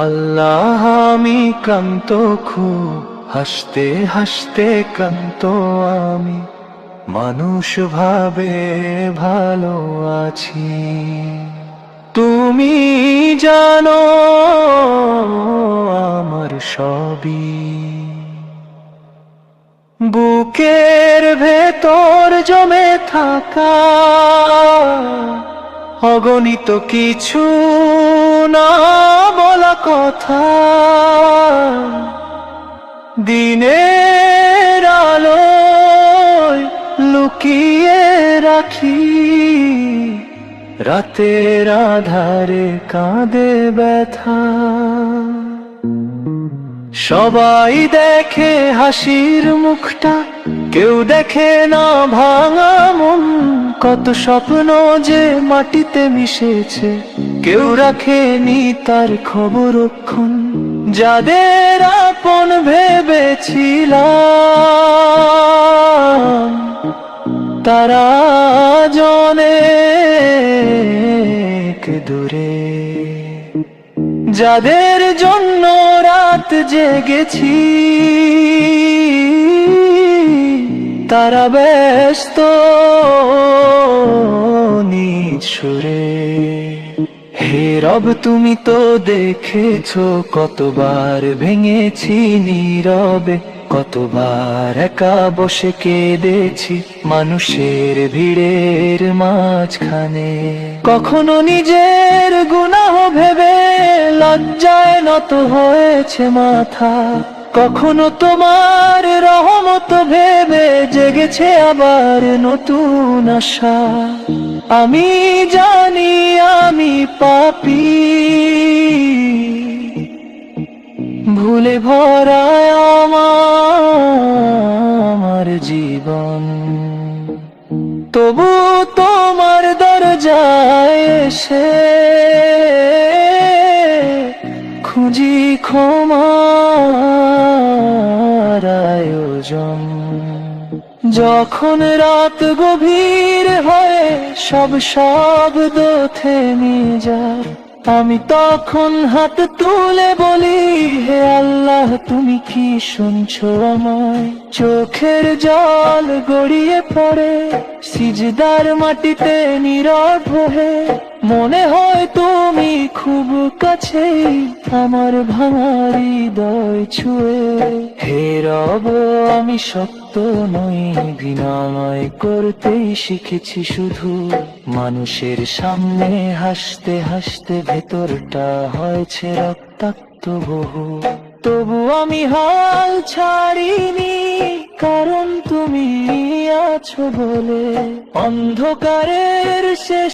আল্লাহ আমি ক্লান্ত খুব হাসতে হাসতে ক্লান্ত আমি মানুষ ভাবে ভালো আছি তুমি জানো আমার সবই বুকের ভেতর জমে থাকা অগণিত কিছু না বলা কথা দিনের আলোয় লুকিয়ে রাখি রাতের আধারে কাঁদে ব্যথা সবাই দেখে হাসির মুখটা কেউ দেখে না ভাঙা মন কত স্বপ্ন যে মাটিতে মিশেছে কেউ রাখেনি তার খবরক্ষণ যাদের আপন ভেবেছিলাম তারা অনেক দূরে যাদের জন্য রাত জেগেছি তারা ব্যস্ত নিজ সুরে হে রব তুমি তো দেখেছো কতবার ভেঙেছি নীরবে কতবার একা বসে কেঁদেছি মানুষের ভিড়ের মাঝখানে কখনো নিজের গুনাহ ভেবে লজ্জায় নত হয়েছে মাথা কখনো তোমার রহমত ভেবে জেগেছে আবার নতুন আশা আমি জানি আমি পাপী ভুলে ভরা আমার জীবন তবু তোমার দরজায় এসে খুঁজি ক্ষমার আয়োজন যখন রাত গভীর হয়ে সব শব্দ থেমে যায় আমি তখন হাত তুলে বলি হে আল্লাহ তুমি কি শুনছো আমায় চোখের জল গড়িয়ে পড়ে সিজদার মাটিতে নীরব হয়ে মনে হয় তুমি খুব কাছে আমার ভাঙা হৃদয় ছুঁয়ে হে রব আমি শক্ত নই বিনয় করতেই শিখেছি শুধু মানুষের সামনে হাসতে হাসতে ভেতরটা হয়েছে রক্তাক্ত বহু তবু আমি হাল ছাড়িনি কারণ তুমি আছো বলে অন্ধকারের শেষ